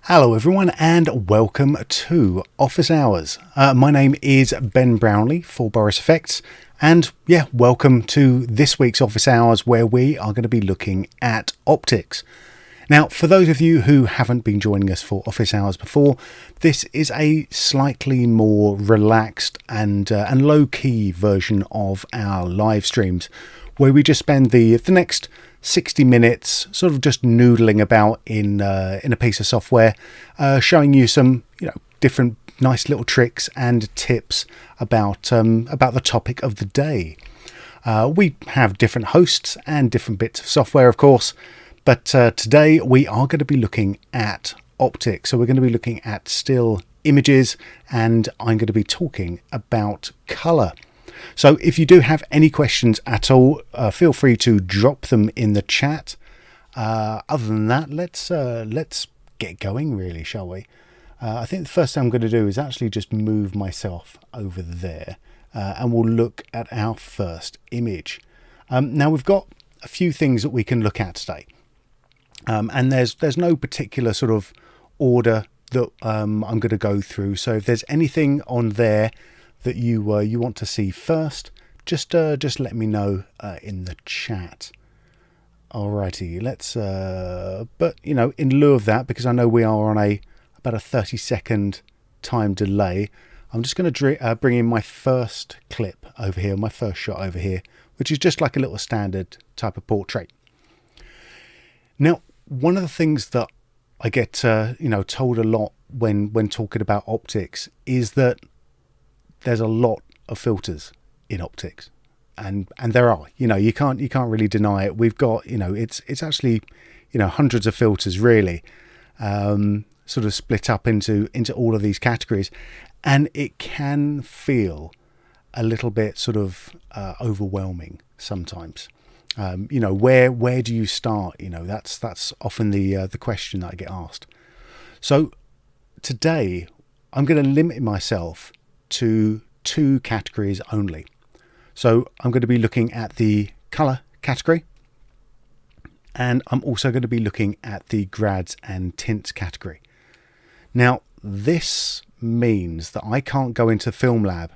Hello everyone and welcome to Office Hours. My name is Ben Brownlee for Boris FX, and welcome to this week's Office Hours where we are going to be looking at optics. Now, for those of you who haven't been joining us for Office Hours before, this is a slightly more relaxed and low-key version of our live streams, where we just spend the next 60 minutes sort of just noodling about in a piece of software, showing you some different nice little tricks and tips about the topic of the day. We have different hosts and different bits of software, of course, but today we are going to be looking at optics. So we're going to be looking at still images, and I'm going to be talking about colour. So if you do have any questions at all, feel free to drop them in the chat. Other than that, let's get going, really, shall we? I think the first thing I'm going to do is actually just move myself over there, and we'll look at our first image. Now we've got a few things that we can look at today, and there's no particular sort of order that I'm going to go through. So if there's anything on there that you want to see first, just let me know in the chat. Alrighty, let's. But you know, in lieu of that, because I know we are on about a 30-second time delay, I'm just going to bring in my first clip over here, my first shot over here, which is just like a little standard type of portrait. Now, one of the things that I get told a lot when talking about optics is that there's a lot of filters in optics, and there are. You can't really deny it. We've got it's actually hundreds of filters really, sort of split up into all of these categories, and it can feel a little bit sort of overwhelming sometimes. Where do you start? That's often the question that I get asked. So today I'm going to limit myself to 2 categories only. So I'm going to be looking at the color category, and I'm also going to be looking at the grads and tints category. Now this means that I can't go into Film Lab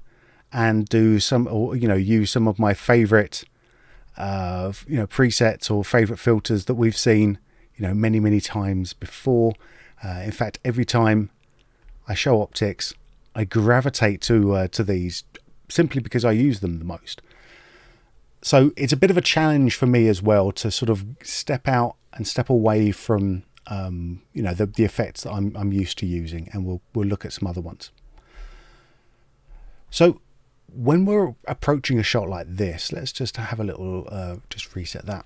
and do use some of my favorite presets or favorite filters that we've seen many times before. In fact, every time I show optics, I gravitate to these simply because I use them the most. So it's a bit of a challenge for me as well to sort of step out and step away from the effects that I'm used to using, and we'll look at some other ones. So when we're approaching a shot like this, let's just have a little just reset that.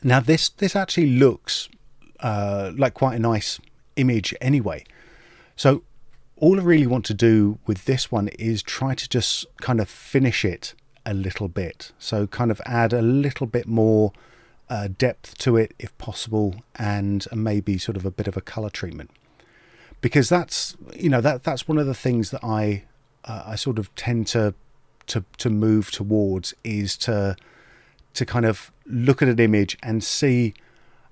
Now this actually looks like quite a nice image anyway. So all I really want to do with this one is try to just kind of finish it a little bit. So kind of add a little bit more depth to it if possible, and maybe sort of a bit of a color treatment, because that's that's one of the things that I sort of tend to move towards, is to kind of look at an image and see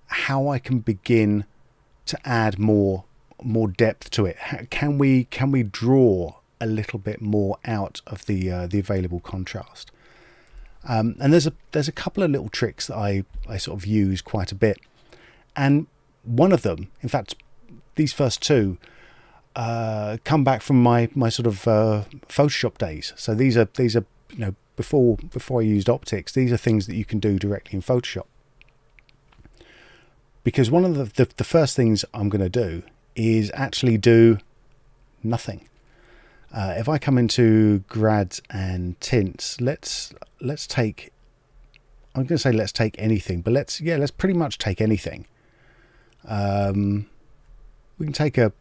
how I can begin to add more depth to it. Can we draw a little bit more out of the available contrast? And there's a couple of little tricks that I sort of use quite a bit, and one of them, in fact, these first 2 come back from my sort of Photoshop days. So these are before I used optics, these are things that you can do directly in Photoshop. Because one of the first things I'm going to do is actually do nothing. If I come into grads and tints, let's take, I'm going to say let's take anything, but let's pretty much take anything. We can take a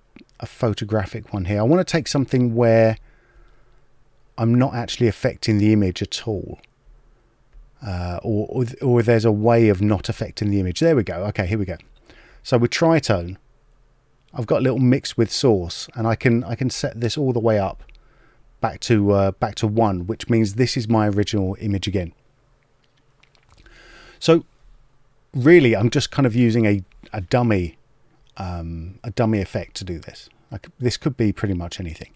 photographic one here. I want to take something where I'm not actually affecting the image at all, or there's a way of not affecting the image. There we go. Okay, here we go. So with tritone, I've got a little mix with source, and I can set this all the way up back to 1, which means this is my original image again. So really, I'm just kind of using a dummy effect to do this. This could be pretty much anything,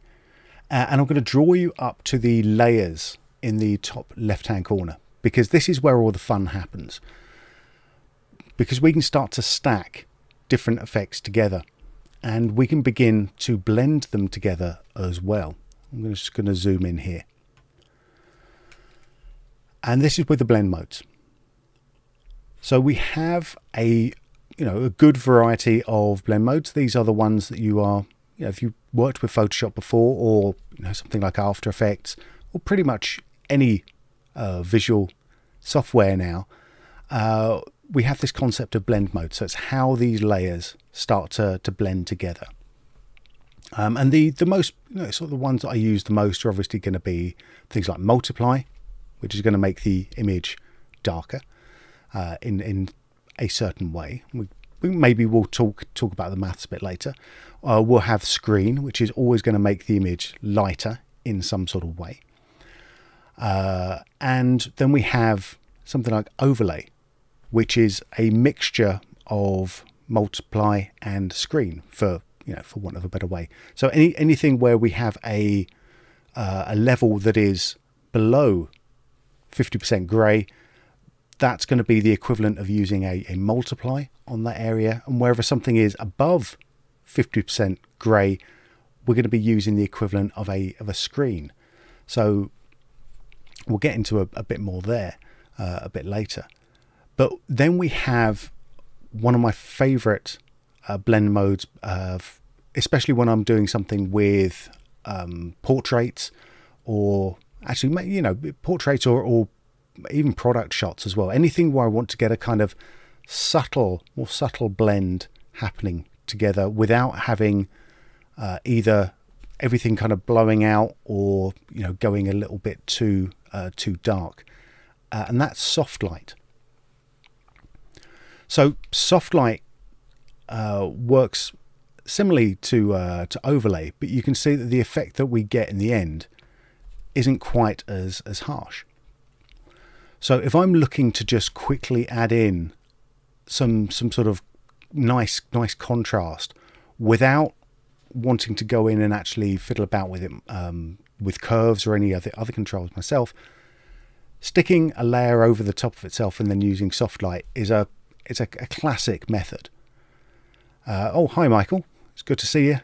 and I'm going to draw you up to the layers in the top left hand corner, because this is where all the fun happens, because we can start to stack different effects together, and we can begin to blend them together as well. I'm just going to zoom in here, and this is with the blend modes. So we have a good variety of blend modes. These are the ones that you are, if you worked with Photoshop before, or something like After Effects, or pretty much any visual software now, we have this concept of blend mode. So it's how these layers start to blend together. And the most, sort of the ones that I use the most are obviously going to be things like multiply, which is going to make the image darker in a certain way. Maybe we'll talk about the maths a bit later. We'll have screen, which is always going to make the image lighter in some sort of way. And then we have something like overlay, which is a mixture of multiply and screen, for want of a better way. So anything where we have a level that is below 50% grey, that's going to be the equivalent of using a multiply on that area. And wherever something is above 50% grey, we're going to be using the equivalent of a screen. So we'll get into a bit more there a bit later. But then we have one of my favourite blend modes, especially when I'm doing something with portraits, or actually, portraits or even product shots as well. Anything where I want to get a kind of more subtle blend happening together without having either everything kind of blowing out or going a little bit too dark, and that's soft light. So soft light works similarly to overlay, but you can see that the effect that we get in the end isn't quite as harsh. So if I'm looking to just quickly add in some sort of nice contrast without wanting to go in and actually fiddle about with it with curves or any other controls myself, sticking a layer over the top of itself and then using soft light is a classic method. Oh, hi Michael, it's good to see you.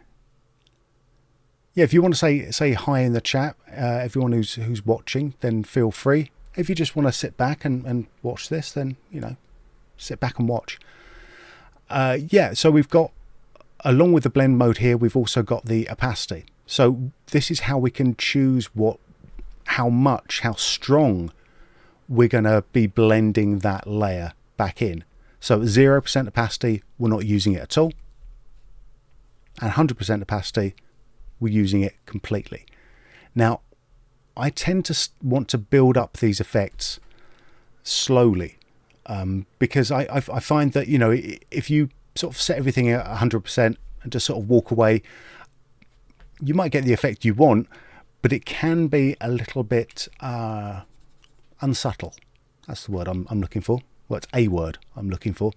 Yeah, if you want to say hi in the chat, everyone who's watching, then feel free. If you just want to sit back and watch this, then sit back and watch. So we've got, along with the blend mode here, we've also got the opacity. So this is how we can choose how strong we're going to be blending that layer back in. So 0% opacity, we're not using it at all. And 100% opacity, we're using it completely. Now, I tend to want to build up these effects slowly, because I find that, if you sort of set everything at 100% and just sort of walk away, you might get the effect you want, but it can be a little bit unsubtle. That's the word I'm looking for. Well, it's a word I'm looking for.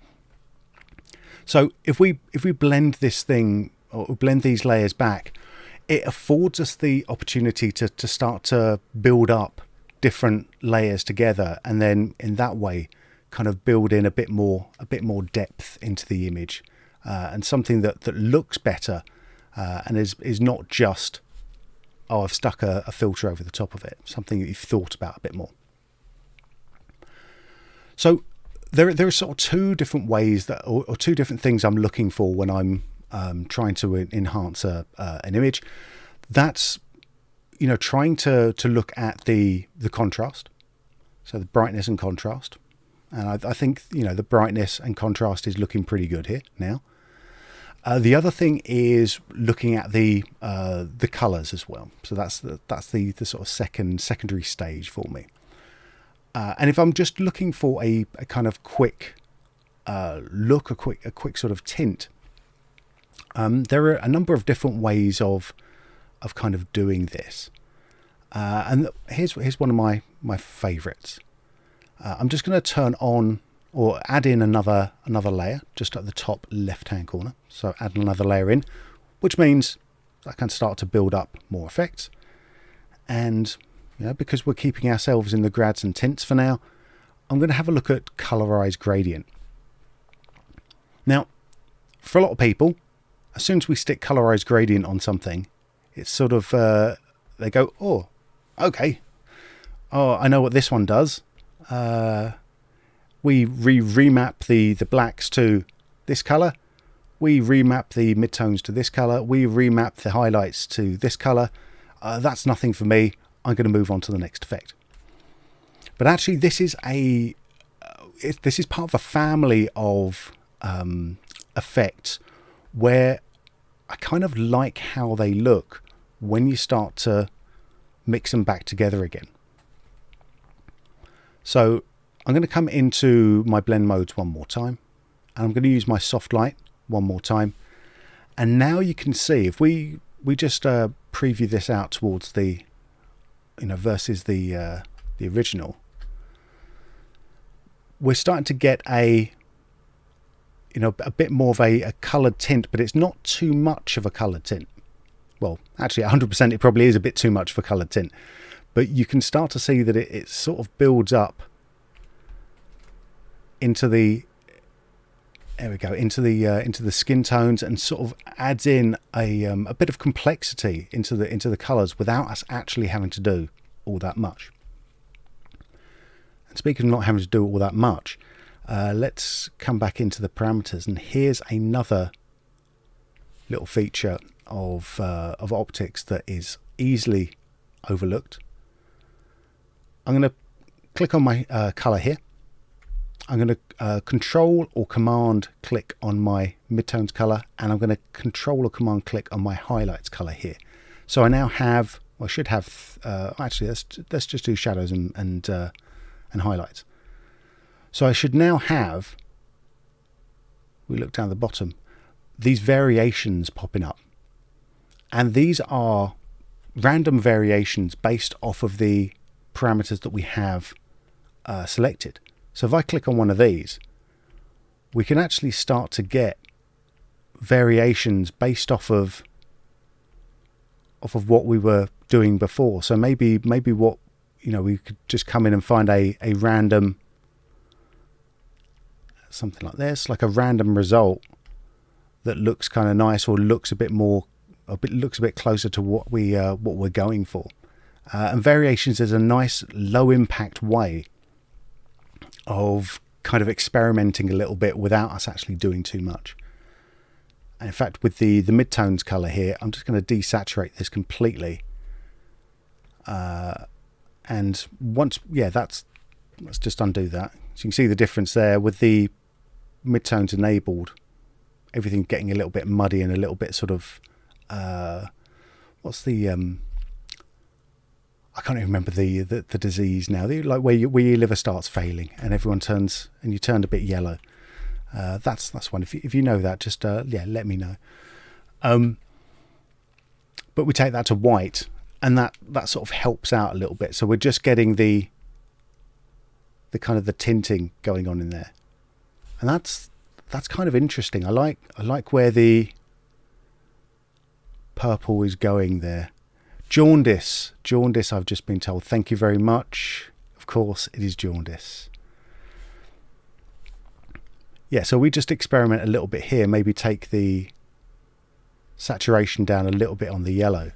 So if we blend this thing, or blend these layers back, it affords us the opportunity to start to build up different layers together, and then in that way kind of build in a bit more depth into the image, and something that looks better, and is not just, oh, I've stuck a filter over the top of it, something that you've thought about a bit more. So there are sort of two different ways or two different things I'm looking for when I'm trying to enhance an image. That's trying to look at the contrast, so the brightness and contrast, and I think the brightness and contrast is looking pretty good here now. The other thing is looking at the colors as well. So that's the sort of secondary stage for me. And if I'm just looking for a kind of quick look, a quick sort of tint, there are a number of different ways of kind of doing this. And here's one of my favorites. I'm just going to turn on or add in another layer just at the top left hand corner. So add another layer in, which means I can start to build up more effects. And because we're keeping ourselves in the grads and tints for now, I'm going to have a look at colorized gradient. Now, for a lot of people, as soon as we stick colorized gradient on something, it's sort of they go, oh, okay, oh, I know what this one does. We remap the blacks to this color, we remap the midtones to this color, we remap the highlights to this color. That's nothing for me. I'm going to move on to the next effect. But actually, this is part of a family of effects where I kind of like how they look when you start to mix them back together again. So I'm going to come into my blend modes one more time, and I'm going to use my soft light one more time. And now you can see, if we just preview this out towards the, versus the original, we're starting to get a bit more of a coloured tint, but it's not too much of a coloured tint. Well, actually 100% it probably is a bit too much of a coloured tint, but you can start to see that it sort of builds up into the, there we go, into the skin tones, and sort of adds in a bit of complexity into the colours without us actually having to do all that much. And speaking of not having to do all that much, let's come back into the parameters, and here's another little feature of optics that is easily overlooked. I'm going to click on my colour here. I'm going to control or command click on my midtones colour, and I'm going to control or command click on my highlights colour here. So I now have, well, I should have, actually let's just do shadows and highlights. So I should now have, we look down the bottom, these variations popping up. And these are random variations based off of the parameters that we have selected. So if I click on one of these, we can actually start to get variations based off of what we were doing before. So maybe what, we could just come in and find a random, something like this, like a random result that looks kind of nice, or looks a bit more, looks a bit closer to what we're going for. And variations is a nice low impact way of kind of experimenting a little bit without us actually doing too much. And in fact, with the midtones color here, I'm just going to desaturate this completely. And once, let's just undo that. So you can see the difference there with the midtones enabled, everything getting a little bit muddy and a little bit sort of, what's the, I can't even remember the disease now. Like where your liver starts failing and everyone turns, and you turned a bit yellow. That's one. If you know that, just let me know. But we take that to white, and that sort of helps out a little bit. So we're just getting the kind of the tinting going on in there, and that's kind of interesting. I like where the purple is going there. Jaundice, I've just been told. Thank you very much. Of course, it is jaundice. Yeah, so we just experiment a little bit here. Maybe take the saturation down a little bit on the yellow.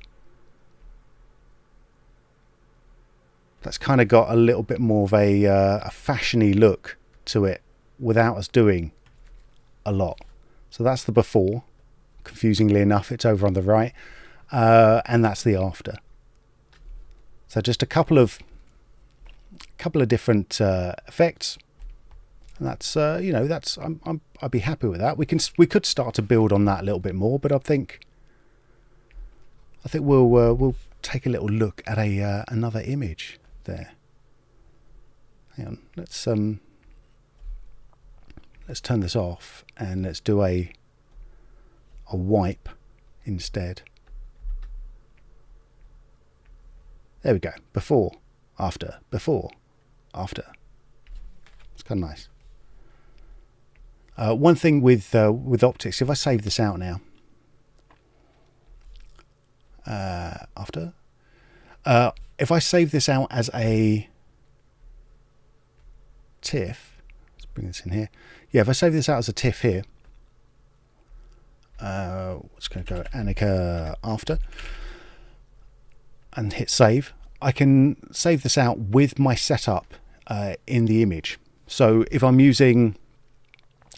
That's kind of got a little bit more of a fashiony look to it without us doing a lot. So that's the before. Confusingly enough, it's over on the right. And that's the after. So just a couple of different effects, and that's I'd be happy with that. We could start to build on that a little bit more, but I think we'll take a little look at another image there. Hang on, let's turn this off and let's do a wipe instead. There we go. Before, after, before, after. It's kind of nice. One thing with optics, if I save this out now, after, if I save this out as a TIFF, let's bring this in here. Yeah, if I save this out as a TIFF here, what's going to go Annika after, and hit save, I can save this out with my setup in the image. So if I'm using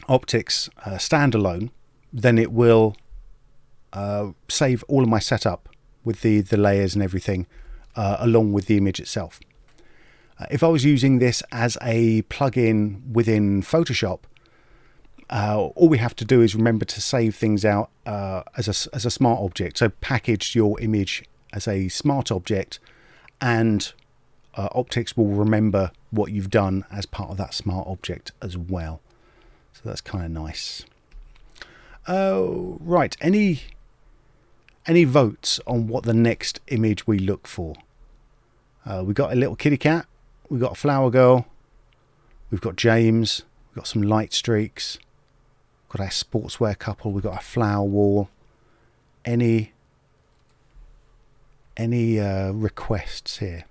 optics standalone, then it will save all of my setup with the layers and everything along with the image itself. If I was using this as a plugin within Photoshop, all we have to do is remember to save things out as a smart object. So package your image as a smart object, and Optics will remember what you've done as part of that smart object as well. So that's kind of nice. Right, any votes on what the next image we look for? We got a little kitty cat, we got a flower girl, we've got James, we've got some light streaks, got our sportswear couple, we've got a flower wall. Any requests here?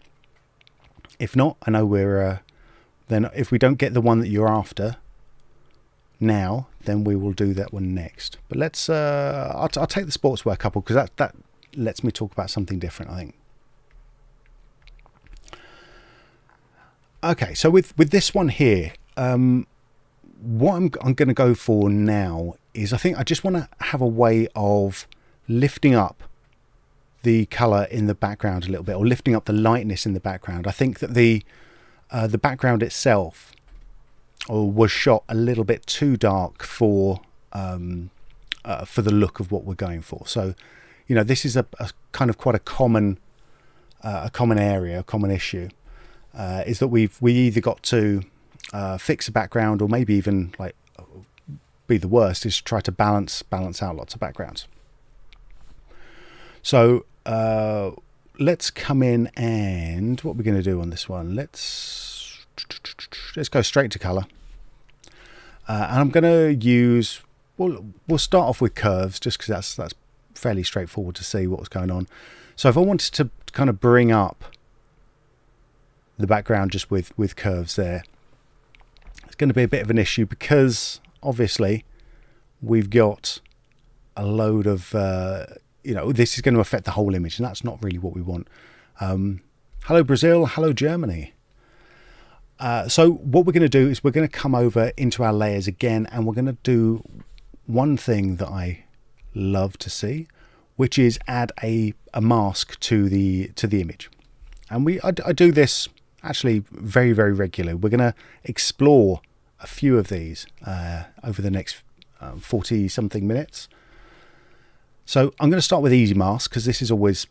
If not, I know we're then if we don't get the one that you're after now, then we will do that one next. But let's I'll take the sportswear couple, because that lets me talk about something different, I think. Okay, so with this one here, what I'm going to go for now is, I think I just want to have a way of lifting up the color in the background a little bit, or lifting up the lightness in the background. I think that the background itself was shot a little bit too dark for the look of what we're going for. So, you know, this is a kind of quite a common area, a common issue, is that we either got to fix the background, or maybe even like be the worst is try to balance out lots of backgrounds. So let's come in, and what we're going to do on this one, let's go straight to color, and I'm going to use, we'll start off with curves, just because that's fairly straightforward to see what's going on. So if I wanted to kind of bring up the background just with curves there, it's going to be a bit of an issue, because obviously we've got a load of you know, this is going to affect the whole image, and that's not really what we want. Hello Brazil, hello Germany. So what we're going to do is we're going to come over into our layers again, and we're going to do one thing that I love to see, which is add a mask to the image. And I do this actually very, very regularly. We're going to explore a few of these over the next 40 something minutes. So I'm going to start with easy mask, because this is always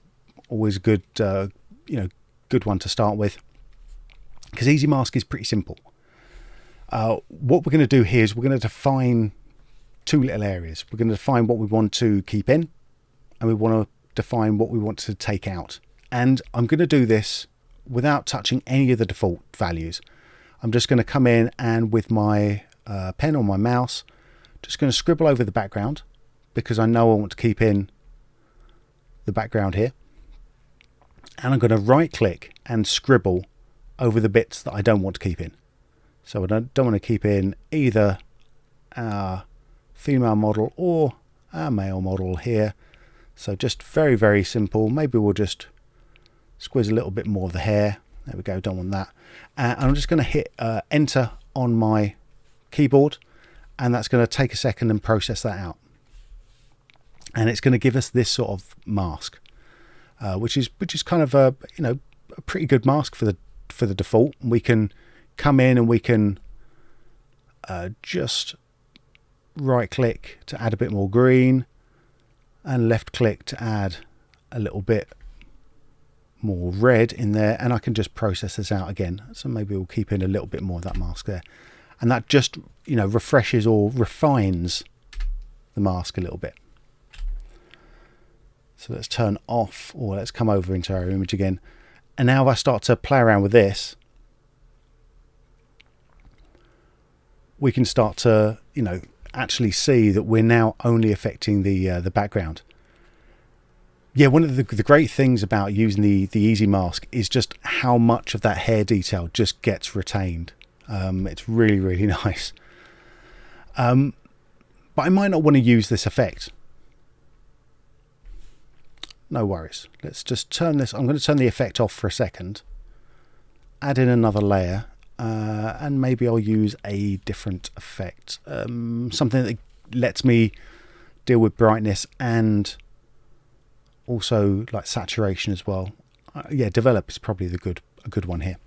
a good good one to start with, because easy mask is pretty simple. What we're going to do here is we're going to define two little areas. We're going to define what we want to keep in, and we want to define what we want to take out. And I'm going to do this without touching any of the default values. I'm just going to come in, and with my pen or my mouse, just going to scribble over the background, because I know I want to keep in the background here. And I'm going to right click and scribble over the bits that I don't want to keep in. So I don't want to keep in either our female model or our male model here. So just very, very simple. Maybe we'll just squeeze a little bit more of the hair. There we go, don't want that. And I'm just going to hit enter on my keyboard, and that's going to take a second and process that out. And it's going to give us this sort of mask, which is kind of a pretty good mask for the default. We can come in and we can just right click to add a bit more green, and left click to add a little bit more red in there, and I can just process this out again. So maybe we'll keep in a little bit more of that mask there, and that just refreshes or refines the mask a little bit. So let's turn off, or let's come over into our image again. And now if I start to play around with this, we can start to, actually see that we're now only affecting the background. Yeah, one of the great things about using the easy mask is just how much of that hair detail just gets retained. It's really, really nice. But I might not want to use this effect. No worries. Let's just turn this. I'm going to turn the effect off for a second. Add in another layer. And maybe I'll use a different effect. Something that lets me deal with brightness and also like saturation as well. Yeah, develop is probably a good one here.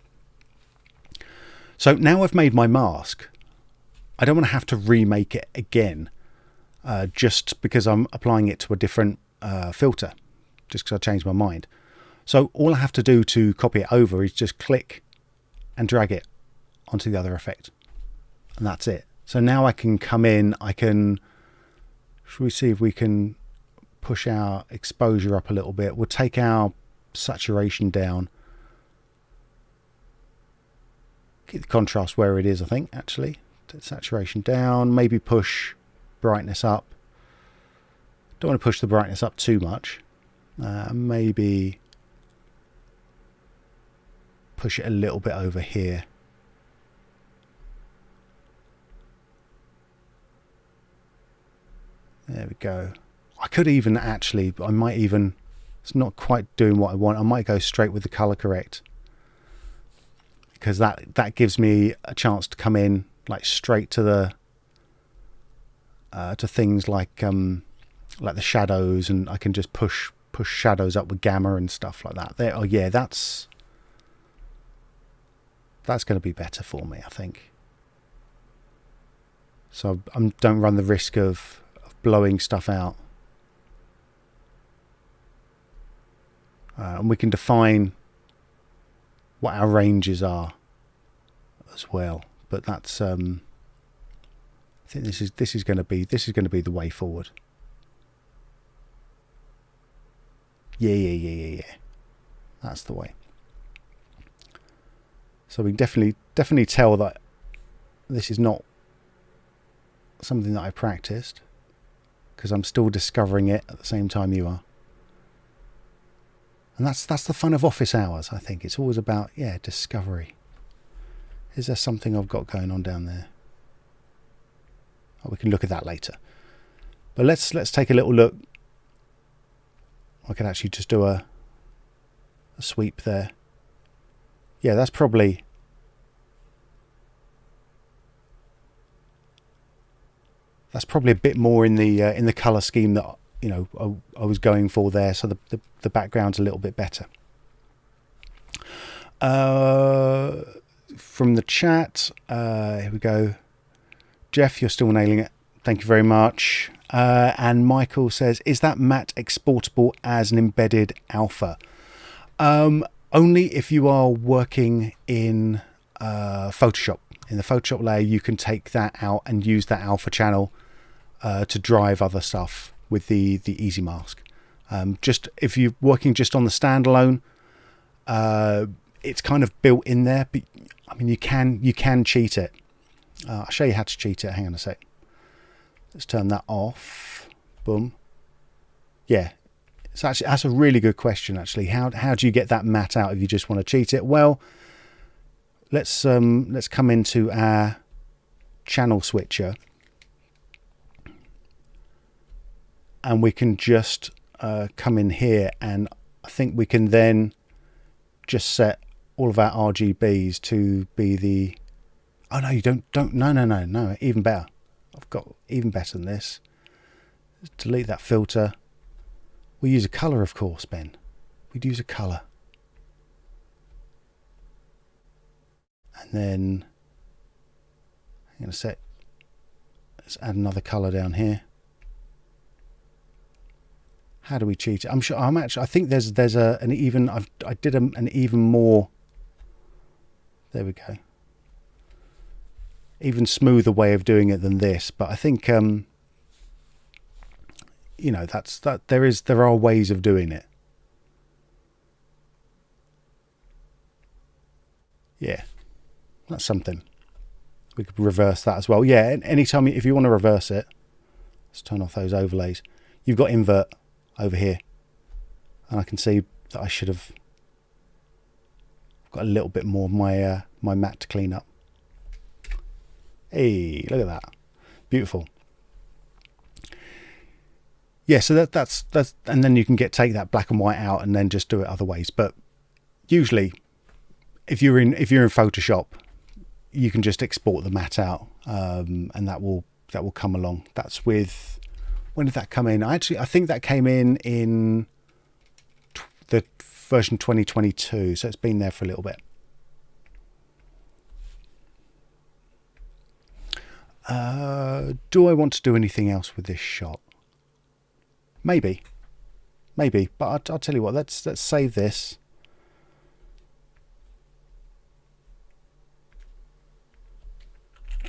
So now I've made my mask. I don't want to have to remake it again just because I'm applying it to a different filter, just because I changed my mind. So all I have to do to copy it over is just click and drag it onto the other effect, and that's it. So now I can come in, should we see if we can push our exposure up a little bit. We'll take our saturation down, keep the contrast where it is, I think, actually. Saturation down, maybe push brightness up. Don't want to push the brightness up too much. Maybe push it a little bit over here. There we go. I could even actually, I might even, it's not quite doing what I want. I might go straight with the color correct, because that gives me a chance to come in like straight to the to things like the shadows, and I can just push shadows up with gamma and stuff like that. There, oh yeah, that's going to be better for me, I think. So I don't run the risk of blowing stuff out. And we can define what our ranges are as well. But that's I think this is going to be the way forward. Yeah. That's the way. So we can definitely tell that this is not something that I practiced, because I'm still discovering it at the same time you are. And that's the fun of office hours, I think. It's always about, yeah, discovery. Is there something I've got going on down there? Oh, we can look at that later. But let's take a little look. I can actually just do a sweep there. Yeah, that's probably a bit more in the color scheme that I was going for there. So the background's a little bit better. From the chat, here we go. Jeff, you're still nailing it. Thank you very much. And Michael says, is that matte exportable as an embedded alpha? Only if you are working in Photoshop. In the Photoshop layer, you can take that out and use that alpha channel to drive other stuff with the easy mask. Just if you're working just on the standalone, it's kind of built in there. But I mean, you can cheat it. I'll show you how to cheat it. Hang on a sec. Let's turn that off. Boom. Yeah. So actually, that's a really good question. Actually, how do you get that matte out if you just want to cheat it? Well, let's come into our channel switcher, and we can just come in here, and I think we can then just set all of our RGBs to be the. Oh no, you don't. No. Even better. I've got even better than this. Let's delete that filter. We use a color, of course, Ben. We'd use a color. And then I'm going to set. Let's add another color down here. How do we cheat it? I think there's an even. I did an even more. There we go. Even smoother way of doing it than this, but I think there are ways of doing it. Yeah, that's something. We could reverse that as well. Yeah, anytime if you want to reverse it, let's turn off those overlays. You've got invert over here, and I can see that I should have got a little bit more of my matte to clean up. Hey, look at that. Beautiful. Yeah, so that's and then you can take that black and white out and then just do it other ways. But usually if you're in Photoshop, you can just export the matte out, and that will come along. That's with, when did that come in? I think that came in the version 2022, so it's been there for a little bit. Do I want to do anything else with this shot? Maybe, but I'll tell you what, let's save this.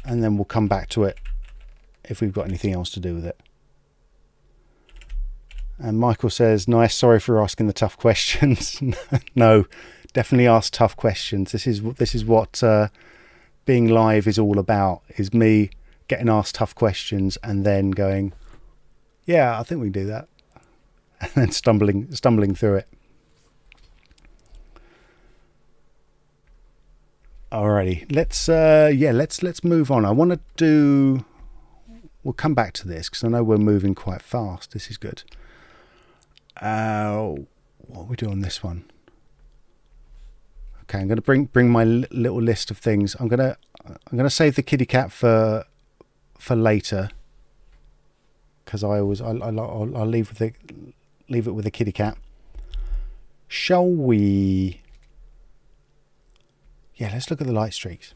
And then we'll come back to it if we've got anything else to do with it. And Michael says, nice, sorry for asking the tough questions. No, definitely ask tough questions. This is what being live is all about, is me getting asked tough questions and then going, yeah, I think we can do that. And then stumbling through it. Alrighty, let's move on. I want to do. We'll come back to this because I know we're moving quite fast. This is good. What are we doing on this one? Okay, I'm going to bring my little list of things. I'm gonna save the kitty cat for later because I'll leave it with the kitty cat. Shall we? Yeah, let's look at the light streaks.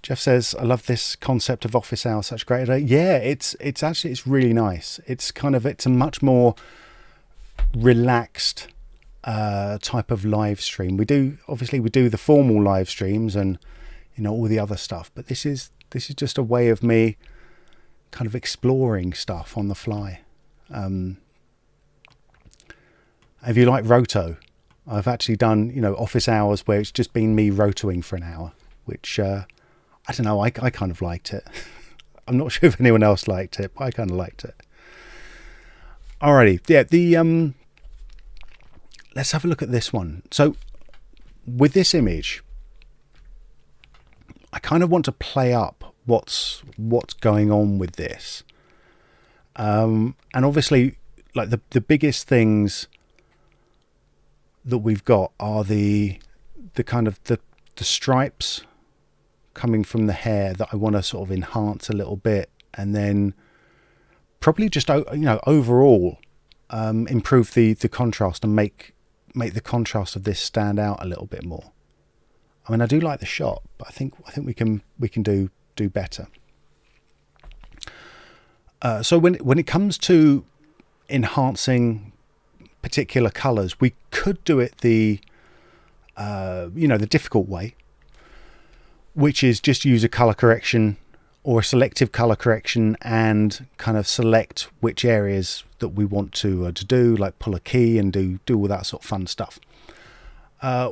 Jeff says, I love this concept of office hours, such a great idea. Yeah, it's really nice. It's a much more relaxed type of live stream. We do the formal live streams and all the other stuff, but this is just a way of me kind of exploring stuff on the fly. If you like roto, I've actually done office hours where it's just been me rotoing for an hour, which I don't know, I kind of liked it. I'm not sure if anyone else liked it, but I kind of liked it. Alrighty, yeah, let's have a look at this one. So with this image, I kind of want to play up what's going on with this, and obviously, like the biggest things that we've got are the kind of the stripes coming from the hair that I want to sort of enhance a little bit, and then probably just overall improve the contrast and make the contrast of this stand out a little bit more. I mean, I do like the shot, but I think we can do better. So when it comes to enhancing particular colors, we could do it the difficult way, which is just use a color correction or a selective color correction and kind of select which areas that we want to do, like pull a key and do all that sort of fun stuff.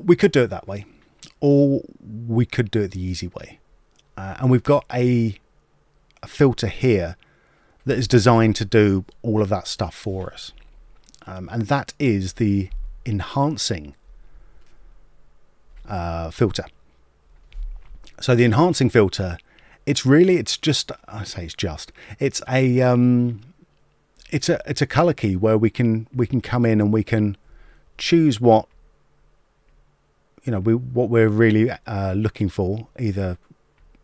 We could do it that way, or we could do it the easy way. And we've got a filter here that is designed to do all of that stuff for us. And that is the enhancing filter. So the enhancing filter, it's a color key where we can come in and we can choose what we're really looking for, either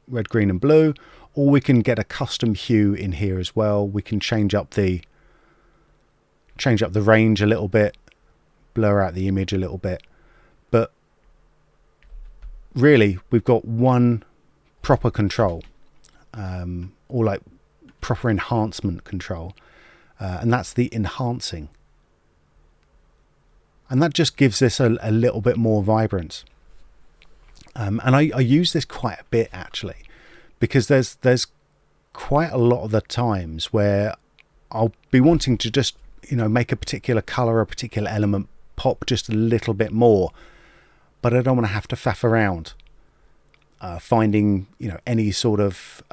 red, green and blue, or we can get a custom hue in here as well. We can change up the range a little bit, blur out the image a little bit, but really we've got one proper control, or like proper enhancement control, and that's the enhancing, and that just gives this a little bit more vibrance. And I use this quite a bit actually, because there's quite a lot of the times where I'll be wanting to just make a particular color, a particular element pop just a little bit more, but I don't want to have to faff around finding any sort of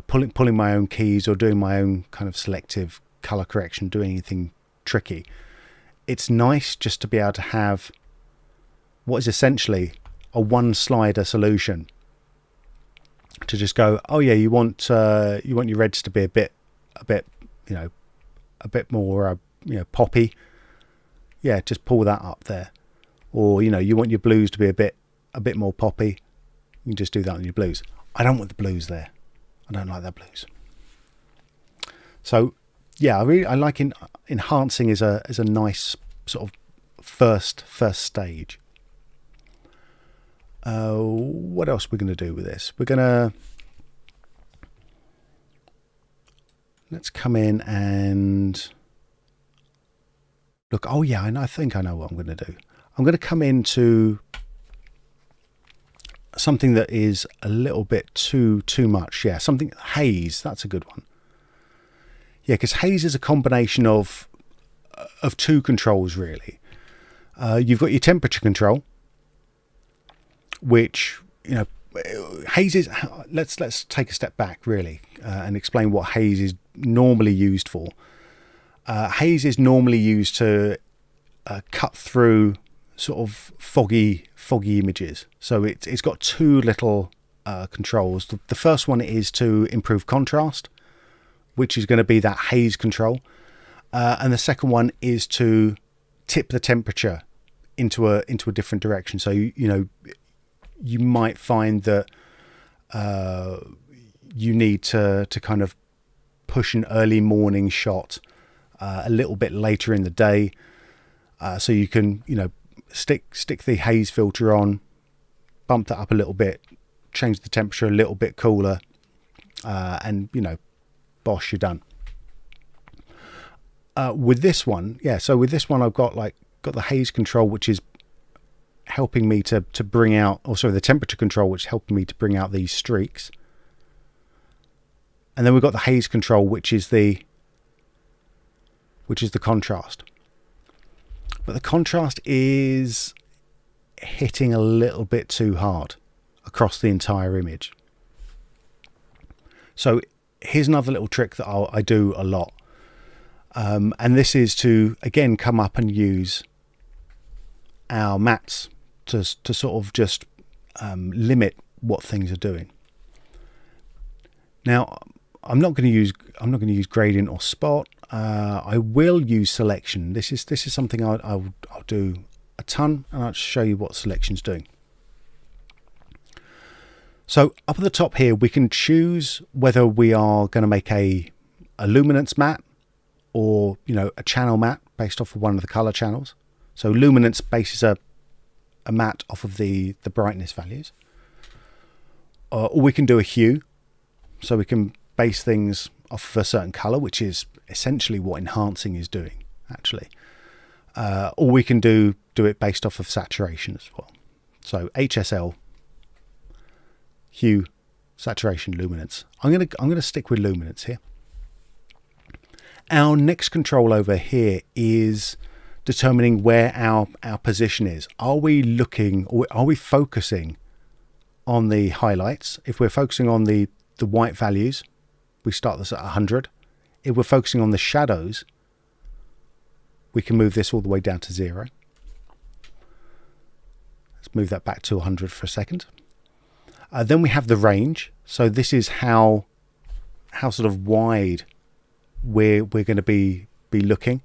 pulling my own keys or doing my own kind of selective color correction, doing anything tricky. It's nice just to be able to have what is essentially a one slider solution to just go, oh yeah, you want your reds to be a bit more poppy, yeah, just pull that up there. Or you want your blues to be a bit more poppy, you can just do that on your blues. I don't want the blues there, I don't like that blues. So yeah, I like enhancing is a nice sort of first stage. What else we're going to do with this? We're going to, let's come in and look. Oh yeah, I think I know what I'm going to do. I'm going to come into something that is a little bit too much. Yeah, something Haze. That's a good one. Yeah, because Haze is a combination of two controls really. You've got your temperature control, which, you know, Haze is. Let's take a step back really and explain what Haze is normally used for. Haze is normally used to cut through sort of foggy images. So it's got two little controls. The first one is to improve contrast, which is going to be that Haze control, and the second one is to tip the temperature into a different direction. So you might find that you need to kind of push an early morning shot a little bit later in the day, so you can stick the Haze filter on, bump that up a little bit, change the temperature a little bit cooler, and bosh, you're done. With this one, so with this one I've got the Haze control, which is helping me to bring out, the temperature control, which is helping me to bring out these streaks. And then we've got the Haze control, which is the contrast. But the contrast is hitting a little bit too hard across the entire image. So here's another little trick that I do a lot. And this is to, again, come up and use our mattes to sort of just limit what things are doing. Now, I'm not going to use gradient or spot. I will use selection. This is something I'll do a ton, and I'll show you what selection's doing. So up at the top here, we can choose whether we are going to make a luminance matte or a channel matte based off of one of the color channels. So luminance bases a matte off of the brightness values, or we can do a hue, so we can base things off of a certain color, which is essentially what enhancing is doing actually, or we can do it based off of saturation as well. So HSL, hue, saturation, luminance. I'm gonna stick with luminance here. Our next control over here is determining where our position is. Are we looking, or are we focusing on the highlights? If we're focusing on the white values, we start this at 100. If we're focusing on the shadows, we can move this all the way down to 0. Let's move that back to 100 for a second. Then we have the range. So this is how sort of wide we're going to be looking.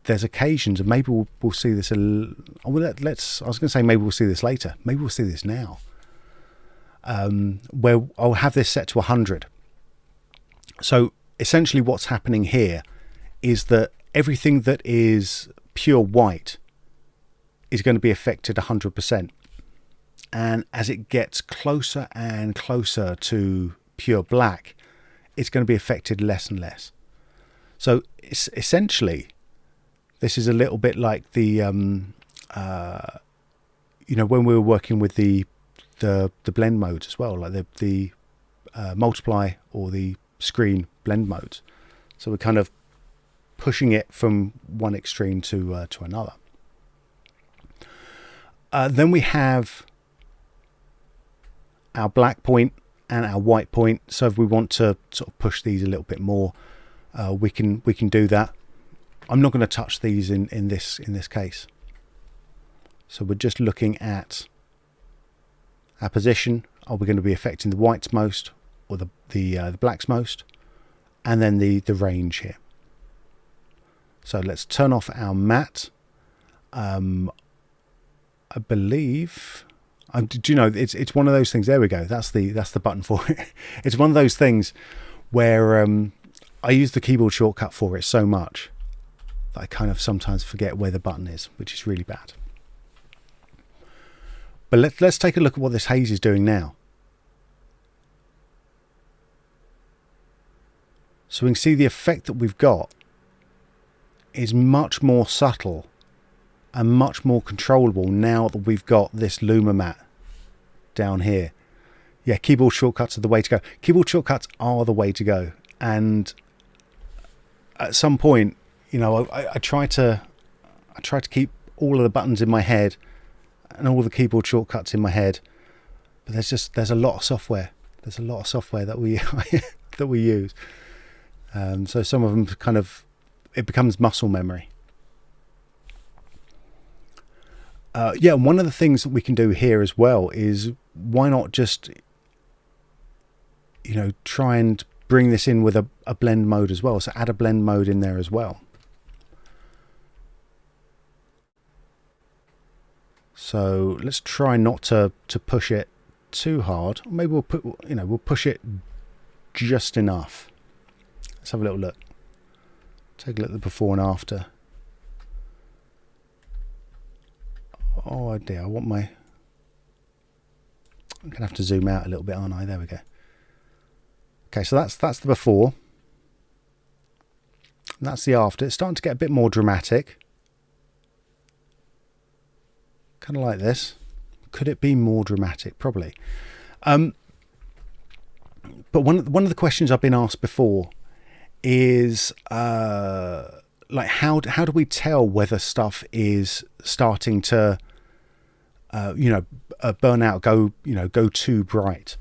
There's occasions, and maybe we'll see this I was going to say maybe we'll see this later. Maybe we'll see this now. Where I'll have this set to 100. So essentially what's happening here is that everything that is pure white is going to be affected 100%. And as it gets closer and closer to pure black, it's going to be affected less and less. So it's essentially, this is a little bit like the, when we were working with the blend modes as well, like the multiply or the screen blend modes. So we're kind of pushing it from one extreme to another. Then we have our black point and our white point. So if we want to sort of push these a little bit more, we can do that. I'm not going to touch these in this case. So we're just looking at our position. Are we going to be affecting the whites most or the blacks most? And then the range here. So let's turn off our matte. I believe, do you know, it's one of those things. There we go. That's the button for it. It's one of those things where I use the keyboard shortcut for it so much that I kind of sometimes forget where the button is, which is really bad. But let's take a look at what this haze is doing now. So we can see the effect that we've got is much more subtle and much more controllable now that we've got this luma mat down here. Yeah, keyboard shortcuts are the way to go. Keyboard shortcuts are the way to go. And at some point, you know, I try to keep all of the buttons in my head and all the keyboard shortcuts in my head, but there's a lot of software. There's a lot of software that we that we use. So some of them kind of, it becomes muscle memory. Yeah, one of the things that we can do here as well is, why not just, you know, try and bring this in with a blend mode as well. So add a blend mode in there as well. So let's try not to push it too hard. Maybe we'll put, you know, we'll push it just enough. Let's have a little look. Take a look at the before and after. Oh dear, I'm gonna have to zoom out a little bit, aren't I? There we go. Okay, so that's the before. And that's the after. It's starting to get a bit more dramatic. Kind of like this. Could it be more dramatic? Probably. But one of the questions I've been asked before is like how do we tell whether stuff is starting to you know, burn out, go too bright?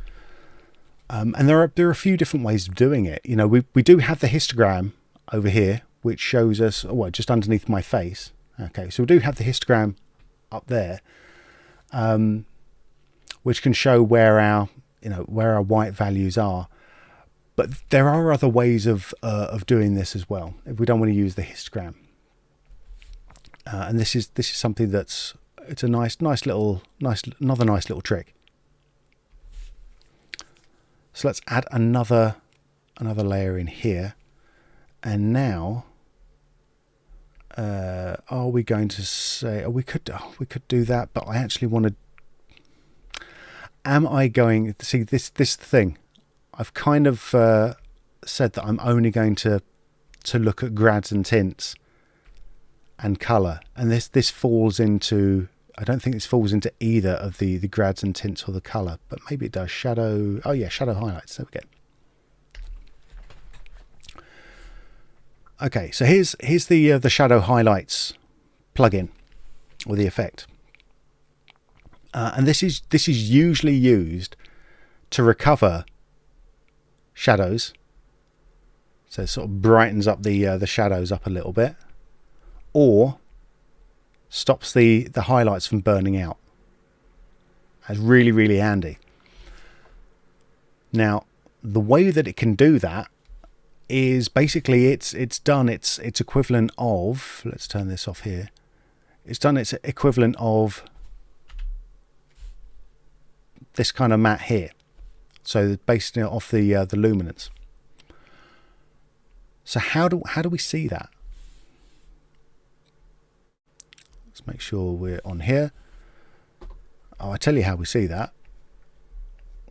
And there are a few different ways of doing it. You know, we do have the histogram over here, which shows us, well, just underneath my face. Okay, so we do have the histogram up there, which can show where our white values are. But there are other ways of doing this as well, if we don't want to use the histogram. And this is something that's, it's a another nice little trick. So let's add another layer in here, and now are we going to say, we could do that, but I actually want to, am I going to see this thing? I've kind of said that I'm only going to look at grads and tints and color, and this falls into, I don't think this falls into either of the grads and tints or the color, but maybe it does. Shadow, oh yeah, shadow highlights, there we go. Okay, so here's the shadow highlights plugin, or the effect, and this is usually used to recover shadows, so it sort of brightens up the shadows up a little bit, or stops the highlights from burning out. That's really, really handy. Now, the way that it can do that is basically it's done its equivalent of, let's turn this off here, it's done its equivalent of this kind of matte here, so based off the luminance. So how do we see that? Let's make sure we're on here. Oh, I tell you how we see that.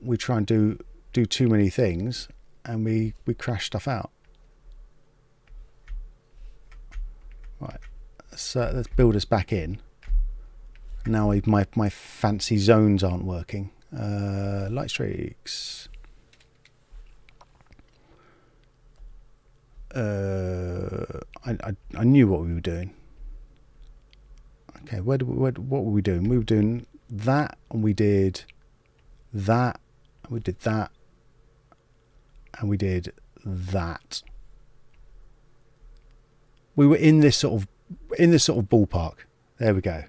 We try and do too many things, and we crash stuff out. Right, so let's build us back in. Now my fancy zones aren't working. Light streaks. I knew what we were doing. Okay, what were we doing? We were doing that, and we did that, and we did that, and we did that. We were in this sort of ballpark. There we go.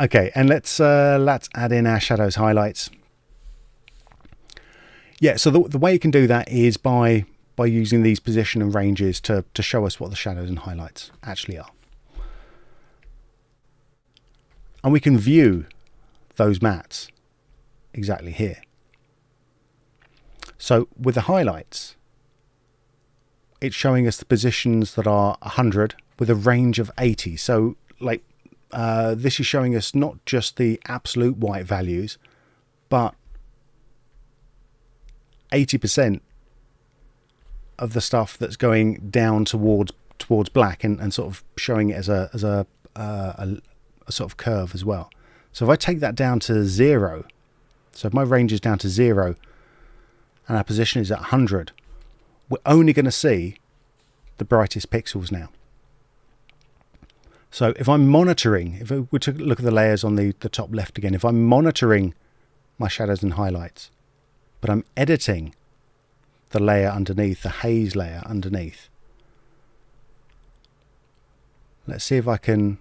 Okay, and let's add in our shadows highlights. Yeah, so the way you can do that is by using these position and ranges to show us what the shadows and highlights actually are. And we can view those mats exactly here. So with the highlights, it's showing us the positions that are 100 with a range of 80. So like this is showing us not just the absolute white values, but 80% of the stuff that's going down towards black, and sort of showing it as a sort of curve as well. So if I take that down to 0, so if my range is down to 0 and our position is at 100, we're only going to see the brightest pixels now. So if I'm monitoring, if we were to look at the layers on the top left again, if I'm monitoring my shadows and highlights, but I'm editing the layer underneath, the haze layer underneath. Let's see if I can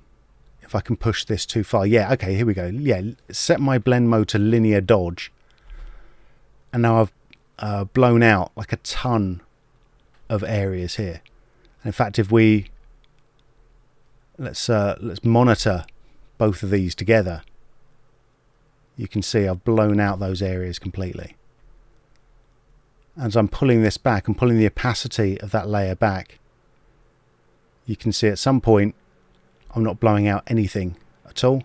push this too far. Yeah, okay, here we go. Yeah, set my blend mode to linear dodge, and now I've blown out like a ton of areas here. And in fact, if we let's monitor both of these together, you can see I've blown out those areas completely. As I'm pulling this back, I'm pulling the opacity of that layer back. You can see at some point I'm not blowing out anything at all.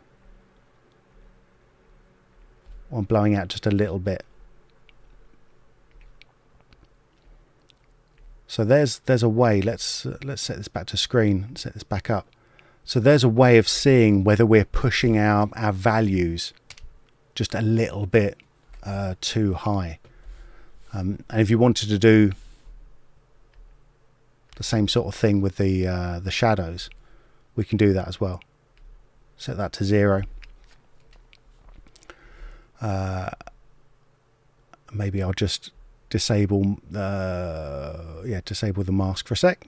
I'm blowing out just a little bit. So there's a way. Let's set this back to screen. Set this back up. So there's a way of seeing whether we're pushing our values just a little bit too high. And if you wanted to do the same sort of thing with the shadows, we can do that as well. Set that to 0. Maybe I'll just disable the mask for a sec.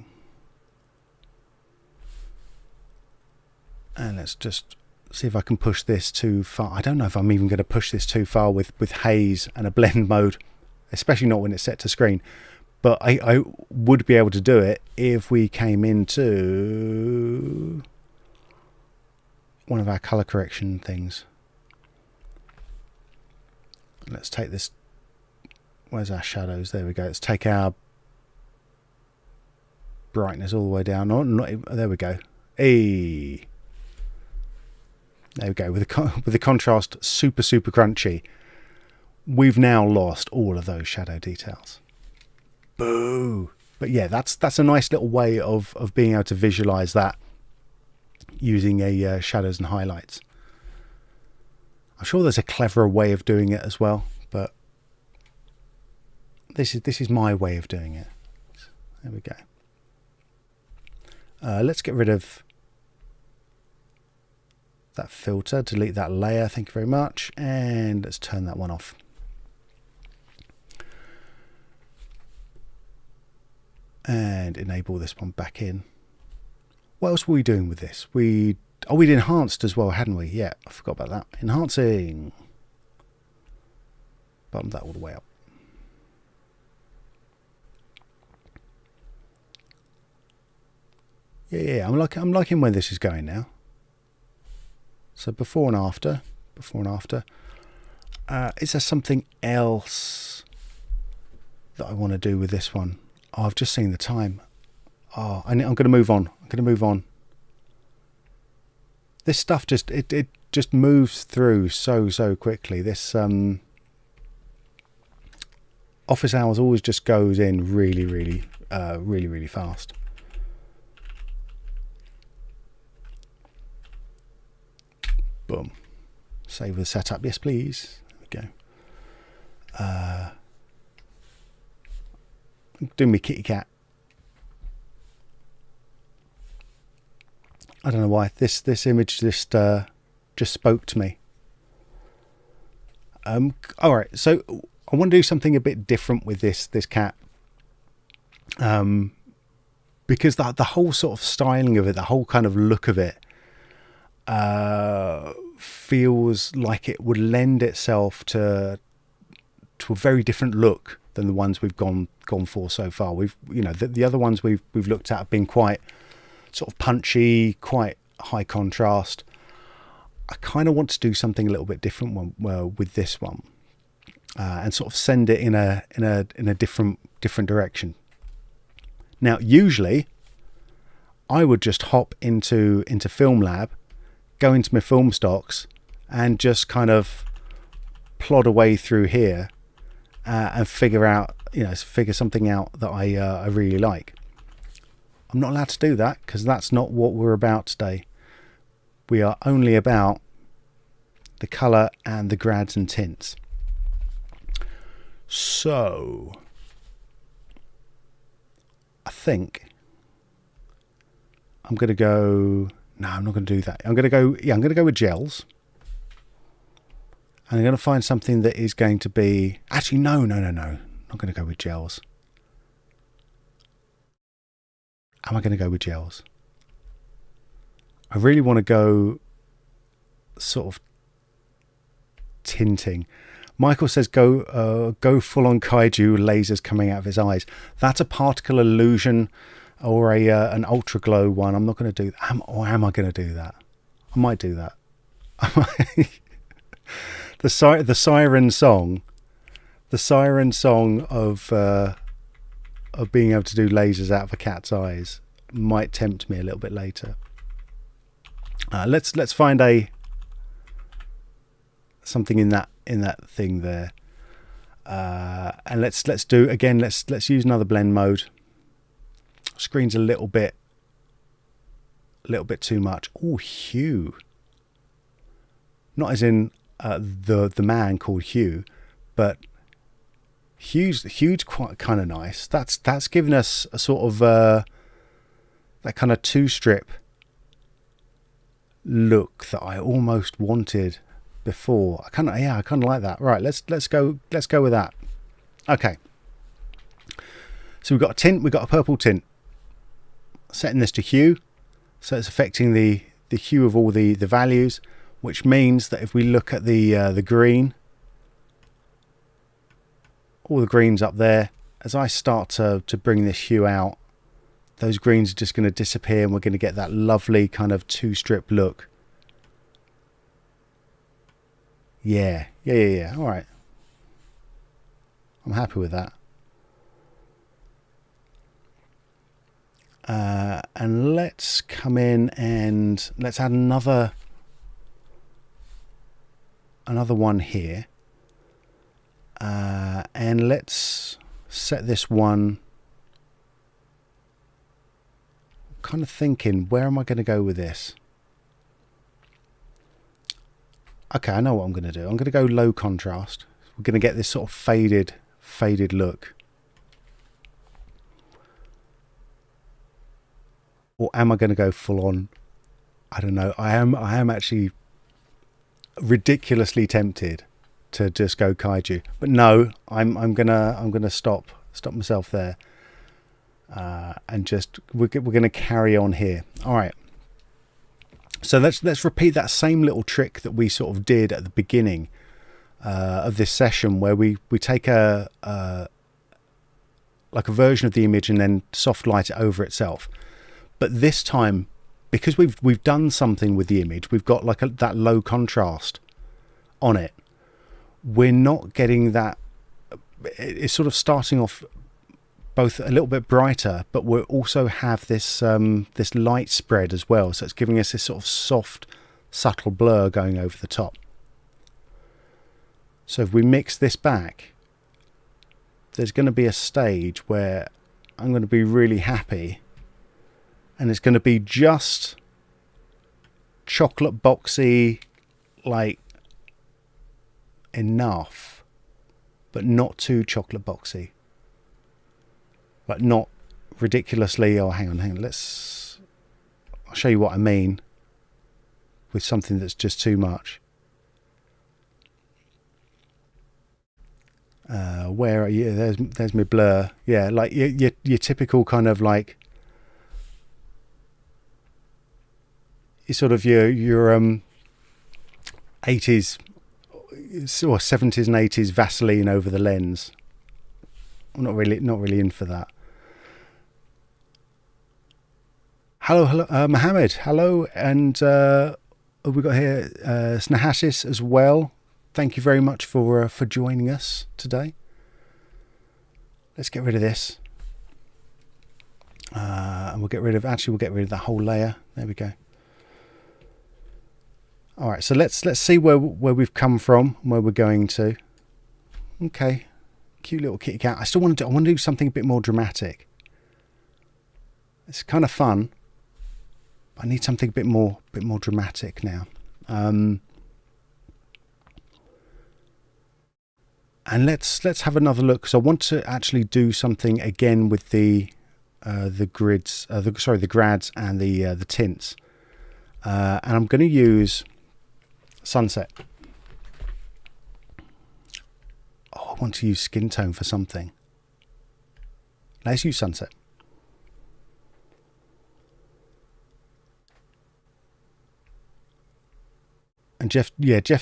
And let's just see if I can push this too far. I don't know if I'm even going to push this too far with haze and a blend mode, especially not when it's set to screen. But I would be able to do it if we came into one of our color correction things. Let's take this. Where's our shadows? There we go. Let's take our brightness all the way down. There we go. Hey. There we go. With the contrast super crunchy, we've now lost all of those shadow details. Boo! But yeah, that's a nice little way of being able to visualize that using a shadows and highlights. I'm sure there's a cleverer way of doing it as well, but this is my way of doing it. There we go. Let's get rid of that filter, delete that layer, thank you very much, and let's turn that one off. And enable this one back in. What else were we doing with this? We'd enhanced as well, hadn't we? Yeah, I forgot about that. Enhancing. Bump that all the way up. Yeah, I'm liking where this is going now. So before and after. Is there something else that I want to do with this one? Oh, I've just seen the time. Oh, I'm going to move on. This stuff just moves through so quickly. This office hours always just goes in really fast. Boom. Save the setup. Yes, please. There we go. Doing me kitty cat. I don't know why this image just spoke to me. All right, so I want to do something a bit different with this cat, because the whole sort of styling of it, the whole kind of look of it, feels like it would lend itself to a very different look than the ones we've gone for so far. We've, the other ones we've looked at have been quite sort of punchy, quite high contrast. I kind of want to do something a little bit different with this one, and sort of send it in a different direction. Now, usually I would just hop into Film Lab, go into my film stocks and just kind of plod away through here and figure something out that I really like. I'm not allowed to do that because that's not what we're about today. We are only about the colour and the grads and tints. So I think I'm going to go... No, I'm not going to do that. I'm going to go with gels. And I'm going to find something that is going to be... Actually, no. I'm not going to go with gels. Am I going to go with gels? I really want to go sort of tinting. Michael says go full on kaiju, lasers coming out of his eyes. That's a particle illusion or an ultra glow one. I'm not going to do that. Or am I going to do that? I might do that. The siren song of being able to do lasers out of a cat's eyes might tempt me a little bit later. Let's find something in that thing there, and let's use another blend mode. Screen's a little bit too much. Oh, hue. Not as in the man called Hugh, but hue's quite kind of nice. That's given us a sort of that kind of 2-strip look that I almost wanted before. I kind of like that. Right, let's go with that. Okay. So we've got a tint, we've got a purple tint. Setting this to hue, so it's affecting the hue of all the values, which means that if we look at the green, all the greens up there, as I start to bring this hue out, those greens are just going to disappear and we're going to get that lovely kind of 2-strip look. Yeah. All right. I'm happy with that. And let's come in and let's add another one here. And let's set this one. Kind of thinking, where am I going to go with this? Okay, I know what I'm going to do. I'm going to go low contrast. We're going to get this sort of faded look. Or am I going to go full on? I don't know. I am actually ridiculously tempted to just go kaiju, but no, I'm gonna stop myself there, and just we're gonna carry on here. All right. So let's repeat that same little trick that we sort of did at the beginning of this session, where we take a version of the image and then soft light it over itself. But this time, because we've done something with the image, we've got like that low contrast on it. We're not getting that. It's sort of starting off both a little bit brighter, but we also have this this light spread as well. So it's giving us this sort of soft, subtle blur going over the top. So if we mix this back, there's going to be a stage where I'm going to be really happy, and it's going to be just chocolate boxy, like enough, but not too chocolate boxy. Like not ridiculously. Oh, hang on. I'll show you what I mean with something that's just too much. Where are you? There's my blur. Yeah, like your typical kind of like sort of your 80s or 70s and 80s Vaseline over the lens. I'm not really in for that. Hello, Mohammed. Hello, and we got here Snahasis as well. Thank you very much for joining us today. Let's get rid of this, and we'll get rid of that whole layer. There we go. All right, so let's see where we've come from, where we're going to. Okay, cute little kitty cat. I still want to do something a bit more dramatic. It's kind of fun. I need something a bit more dramatic now. And let's have another look, because I want to actually do something again with the grids, the grads and the tints. And I'm going to use sunset. Oh, I want to use skin tone for something. Let's use sunset. And Jeff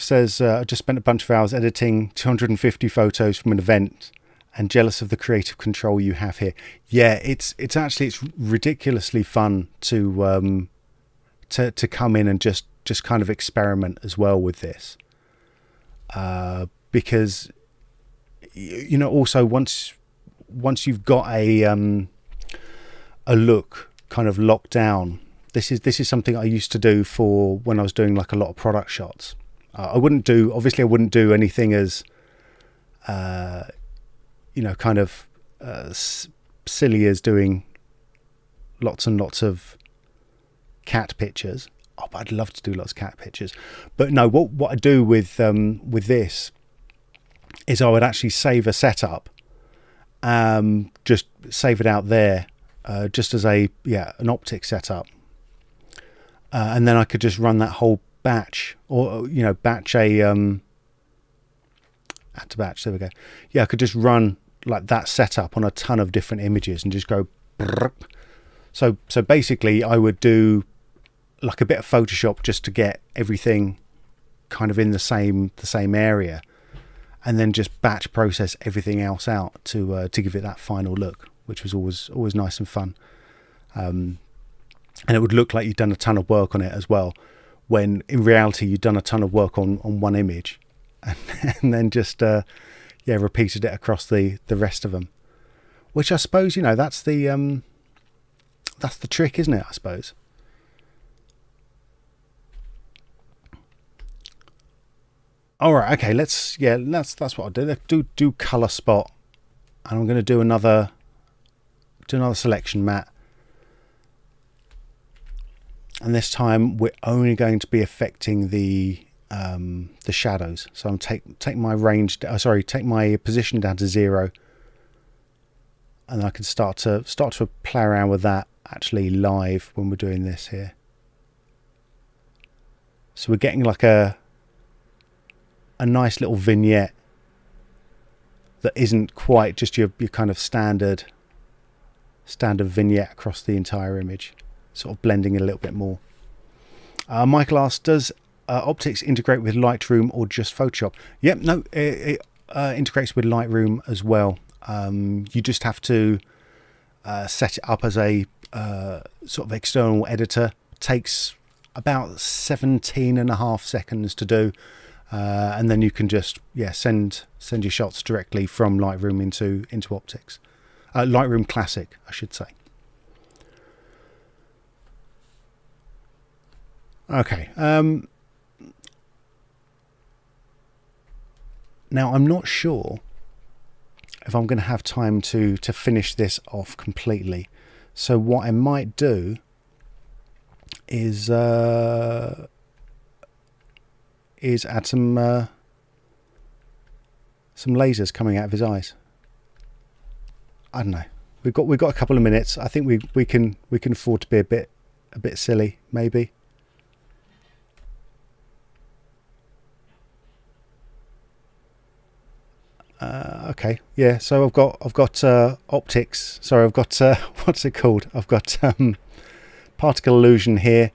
says, I just spent a bunch of hours editing 250 photos from an event and jealous of the creative control you have here. Yeah, it's ridiculously fun to come in and just kind of experiment as well with this. Because, you know, also once you've got a look kind of locked down, this is something I used to do for when I was doing like a lot of product shots. I wouldn't do anything as you know, kind of silly as doing lots and lots of cat pictures. Oh, but I'd love to do lots of cat pictures. But no, what I do with this is I would actually save a setup, just save it out there, just as an optic setup. And then I could just run that whole batch, or, you know, batch a add to batch. There we go. Yeah, I could just run like that setup on a ton of different images and just go. So basically, I would do like a bit of Photoshop just to get everything kind of in the same area, and then just batch process everything else out to give it that final look, which was always nice and fun. And it would look like you'd done a ton of work on it as well, when in reality you'd done a ton of work on one image, and then just repeated it across the rest of them. Which I suppose, you know, that's the trick, isn't it? I suppose. All right, okay. That's what I'll do. Let's do color spot, and I'm going to do another selection matte. And this time we're only going to be affecting the shadows. So I'm take my position down to 0, and I can start to play around with that actually live when we're doing this here. So we're getting like a nice little vignette that isn't quite just your kind of standard vignette across the entire image. Sort of blending it a little bit more. Michael asks, does optics integrate with Lightroom or just Photoshop? Yep, no, it integrates with Lightroom as well. You just have to set it up as a sort of external editor. It takes about 17.5 seconds to do, and then you can just send your shots directly from Lightroom into optics. Lightroom Classic, I should say. Okay. Now I'm not sure if I'm going to have time to finish this off completely. So what I might do is add some lasers coming out of his eyes. I don't know. We've got a couple of minutes. I think we can afford to be a bit silly, maybe. Okay, yeah. So I've got optics. Sorry, I've got what's it called? I've got particle illusion here.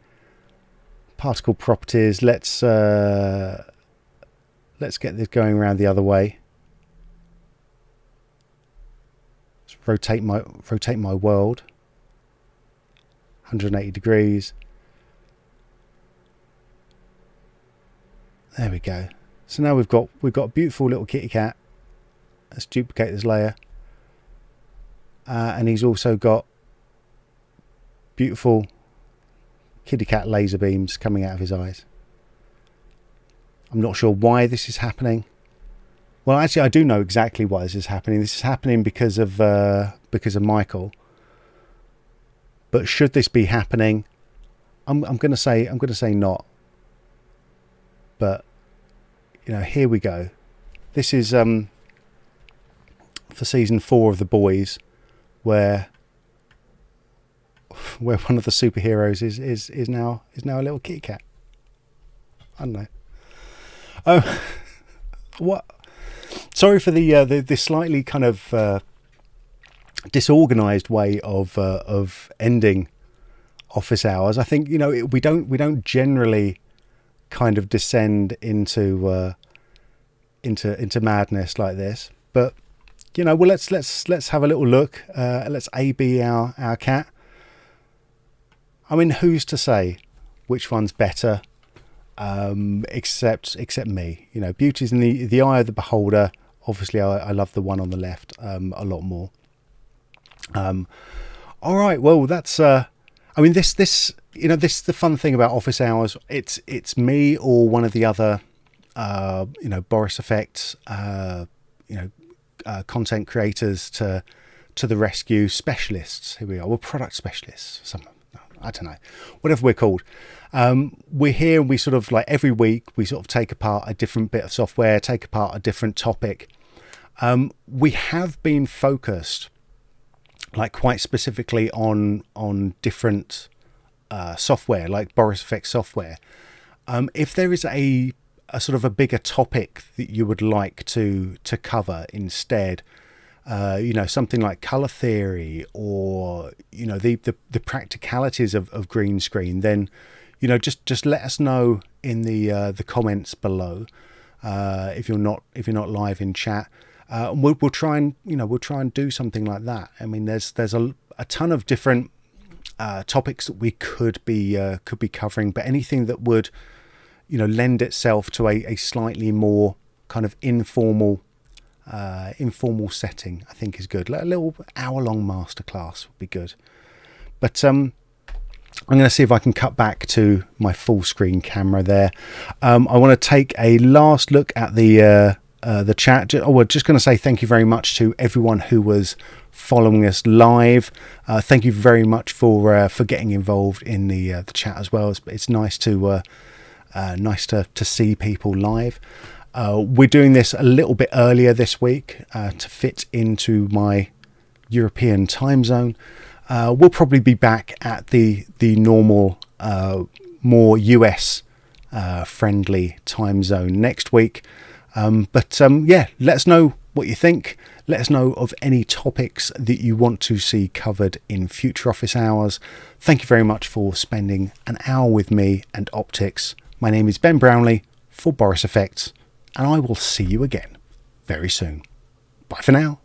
Particle properties. Let's get this going around the other way. Let's rotate my world 180 degrees. There we go. So now we've got a beautiful little kitty cat. Let's duplicate this layer, and he's also got beautiful kitty cat laser beams coming out of his eyes. I'm not sure why this is happening. Well, actually, I do know exactly why this is happening. This is happening because of Michael. But should this be happening, I'm going to say not. But here we go. This is for season 4 of The Boys, where one of the superheroes is now a little kitty cat. I don't know. Oh, what? Sorry for the slightly kind of disorganised way of ending office hours. I think we don't generally kind of descend into madness like this, but well, let's have a little look. Let's A/B our cat. I mean, who's to say which one's better? Except me. Beauty's in the eye of the beholder. Obviously, I love the one on the left a lot more. All right. Well, that's. I mean, this the fun thing about office hours. It's me or one of the other, Boris FX, content creators to the rescue, specialists. Here we are. We're product specialists. I don't know, whatever we're called. We're here and we sort of, like, every week we sort of take apart a different bit of software, take apart a different topic. We have been focused, like, quite specifically on different software, like Boris FX software. If there is a sort of a bigger topic that you would like to cover instead, something like color theory or the practicalities of green screen, then just let us know in the comments below if you're not live in chat. We'll try and do something like that. I mean, there's a ton of different topics that we could be covering, but anything that would lend itself to a slightly more kind of informal setting, I think is good. Like a little hour-long masterclass would be good. But I'm going to see if I can cut back to my full screen camera there. I want to take a last look at the chat. We're just going to say thank you very much to everyone who was following us live. Thank you very much for getting involved in the chat as well. It's nice to see people live. We're doing this a little bit earlier this week to fit into my European time zone. We'll probably be back at the normal, more US friendly time zone next week. But let us know what you think. Let us know of any topics that you want to see covered in future office hours. Thank you very much for spending an hour with me and Optics. My name is Ben Brownlee for Boris FX, and I will see you again very soon. Bye for now.